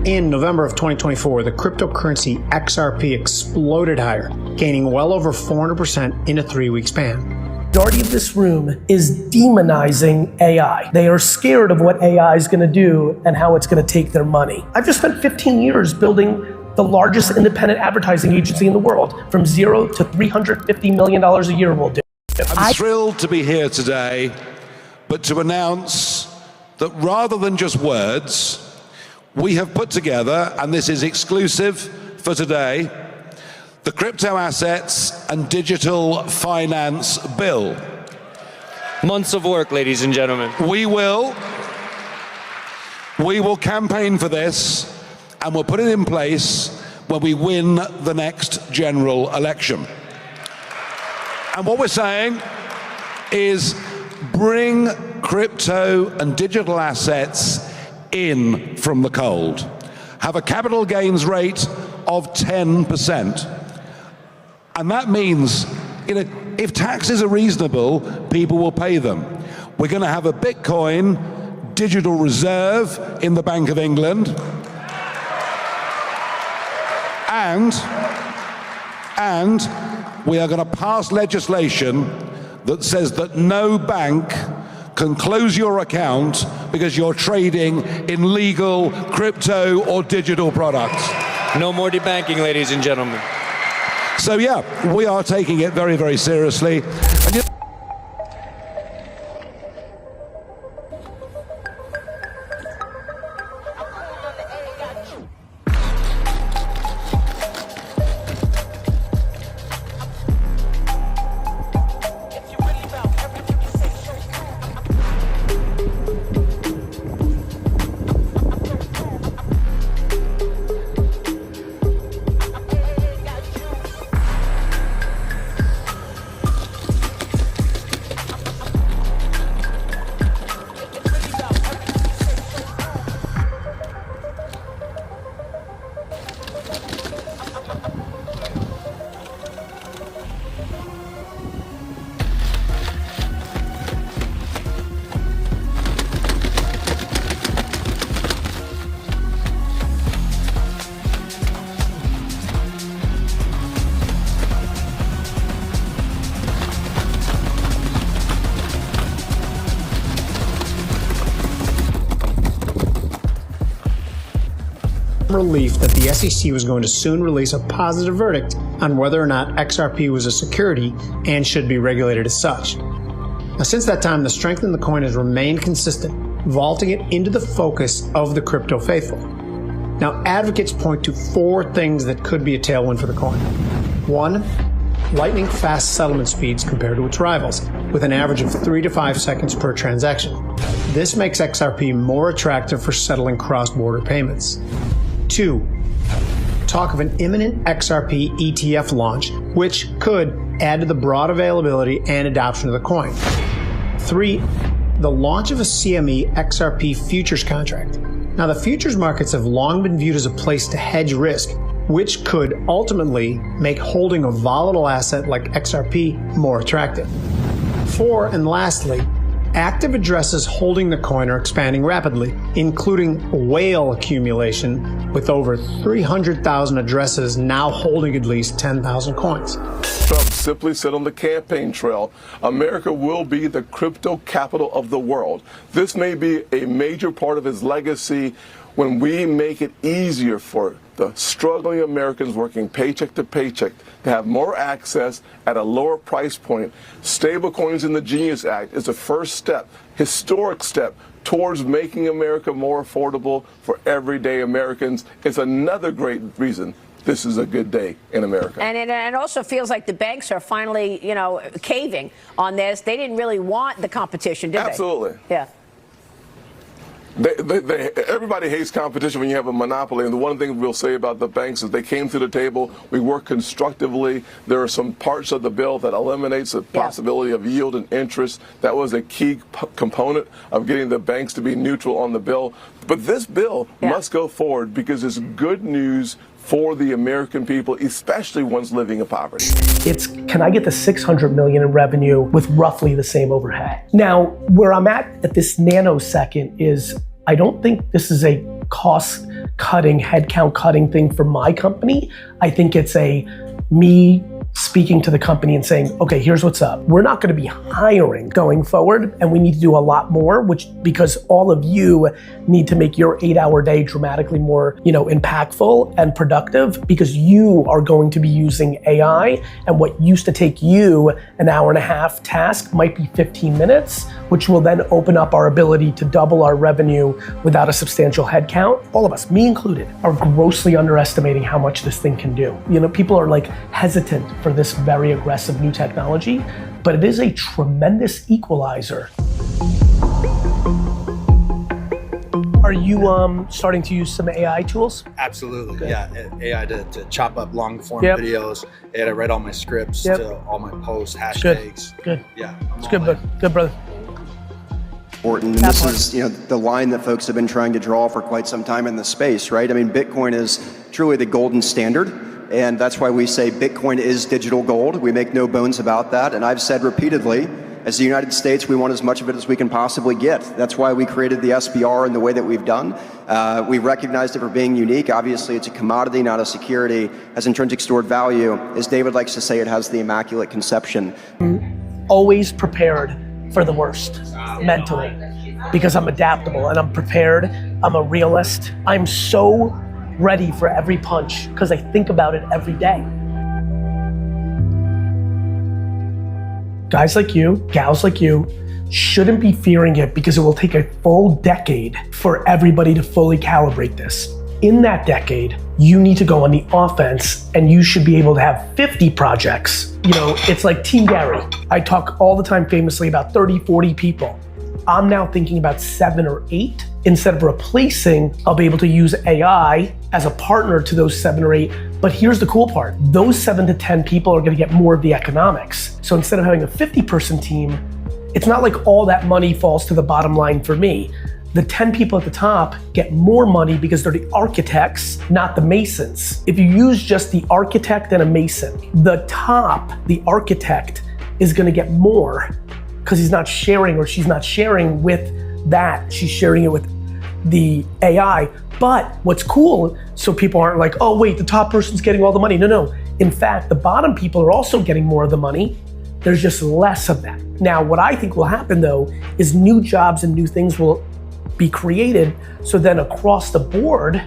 In November of 2024, the cryptocurrency XRP exploded higher, gaining well over 400% in a 3-week span. The majority of this room is demonizing AI. They are scared of what AI is going to do and how it's going to take their money. I've just spent 15 years building the largest independent advertising agency in the world. From zero to $350 million a year we'll do. I'm thrilled to be here today, but to announce that rather than just words, we have put together, and this is exclusive for today, the Crypto Assets and Digital Finance Bill. Months of work, ladies and gentlemen. We will campaign for this, and we'll put it in place when we win the next general election. And what we're saying is bring crypto and digital assets in from the cold. Have a capital gains rate of 10%. And that means, if taxes are reasonable, people will pay them. We're going to have a Bitcoin digital reserve in the Bank of England. And we are going to pass legislation that says that no bank can close your account because you're trading in legal crypto or digital products. No more debanking, ladies and gentlemen. So yeah, we are taking it very, very seriously. Relief that the SEC was going to soon release a positive verdict on whether or not XRP was a security and should be regulated as such. Now, since that time, the strength in the coin has remained consistent, vaulting it into the focus of the crypto faithful. Now, advocates point to 4 things that could be a tailwind for the coin. 1, lightning fast settlement speeds compared to its rivals, with an average of 3 to 5 seconds per transaction. This makes XRP more attractive for settling cross-border payments. 2, talk of an imminent XRP ETF launch, which could add to the broad availability and adoption of the coin. 3, the launch of a CME XRP futures contract. Now, the futures markets have long been viewed as a place to hedge risk, which could ultimately make holding a volatile asset like XRP more attractive. 4, and lastly, active addresses holding the coin are expanding rapidly, including whale accumulation, with over 300,000 addresses now holding at least 10,000 coins. Trump simply said on the campaign trail, America will be the crypto capital of the world. This may be a major part of his legacy when we make it easier for the struggling Americans working paycheck to paycheck to have more access at a lower price point. Stablecoins in the Genius Act is a first step, historic step, towards making America more affordable for everyday Americans. It's another great reason this is a good day in America. And it also feels like the banks are finally, caving on this. They didn't really want the competition, did they? Absolutely. Yeah. Everybody hates competition when you have a monopoly, and the one thing we'll say about the banks is they came to the table, we worked constructively. There are some parts of the bill that eliminates the possibility of yield and interest. That was a key component of getting the banks to be neutral on the bill. But this bill must go forward because it's good news for the American people, especially ones living in poverty. It's, can I get the 600 million in revenue with roughly the same overhead? Now, where I'm at this nanosecond is, I don't think this is a cost headcount cutting thing for my company. I think it's me speaking to the company and saying, okay, here's what's up. We're not going to be hiring going forward, and we need to do a lot more, because all of you need to make your 8-hour day dramatically more, impactful and productive, because you are going to be using AI, and what used to take you an hour and a half task might be 15 minutes, which will then open up our ability to double our revenue without a substantial headcount. All of us, me included, are grossly underestimating how much this thing can do. People are hesitant for this very aggressive new technology, but it is a tremendous equalizer. Are you starting to use some AI tools? Absolutely, Good. yeah. AI to chop up long form Yep. videos. AI to write all my scripts, Yep. to all my posts, hashtags. Good. Yeah. It's good, brother. Good, brother. Important. And this is, the line that folks have been trying to draw for quite some time in the space, right? I mean, Bitcoin is truly the golden standard. And that's why we say Bitcoin is digital gold. We make no bones about that. And I've said repeatedly, as the United States, we want as much of it as we can possibly get. That's why we created the SBR in the way that we've done. We recognized it for being unique. Obviously, it's a commodity, not a security. Has intrinsic stored value. As David likes to say, it has the immaculate conception. Always prepared for the worst, mentally, because I'm adaptable and I'm prepared. I'm a realist. I'm so ready for every punch because I think about it every day. Guys like you, gals like you, shouldn't be fearing it because it will take a full decade for everybody to fully calibrate this. In that decade, you need to go on the offense and you should be able to have 50 projects. It's like Team Gary. I talk all the time famously about 30, 40 people. I'm now thinking about 7 or 8. Instead of replacing, I'll be able to use AI as a partner to those 7 or 8. But here's the cool part. Those 7 to 10 people are gonna get more of the economics. So instead of having a 50-person team, it's not like all that money falls to the bottom line for me. The 10 people at the top get more money because they're the architects, not the masons. If you use just the architect and a mason, the architect is gonna get more because he's not sharing or she's not sharing with that. She's sharing it with the AI. But what's cool, so people aren't like, oh wait, the top person's getting all the money. No. In fact, the bottom people are also getting more of the money. There's just less of that. Now, what I think will happen though, is new jobs and new things will be created. So then across the board,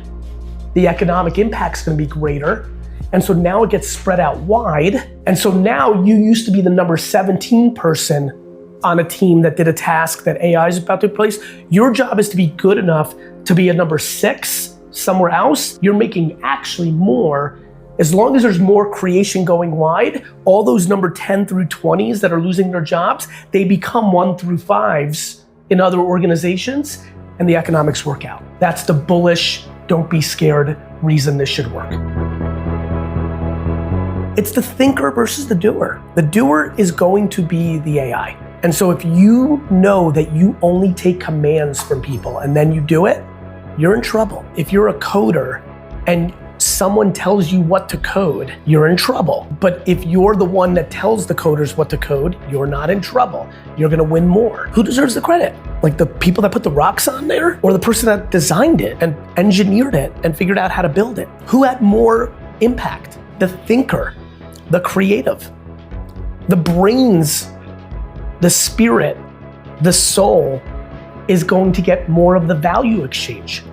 the economic impact's gonna be greater. And so now it gets spread out wide. And so now you used to be the number 17 person on a team that did a task that AI is about to replace. Your job is to be good enough to be a number 6 somewhere else. You're making actually more. As long as there's more creation going wide, all those number 10 through 20s that are losing their jobs, they become 1 through 5s in other organizations and the economics work out. That's the bullish, don't be scared reason this should work. It's the thinker versus the doer. The doer is going to be the AI. And so if you know that you only take commands from people and then you do it, you're in trouble. If you're a coder and someone tells you what to code, you're in trouble. But if you're the one that tells the coders what to code, you're not in trouble. You're gonna win more. Who deserves the credit? Like the people that put the rocks on there, or the person that designed it and engineered it and figured out how to build it? Who had more impact? The thinker, the creative, the brains, the spirit, the soul is going to get more of the value exchange.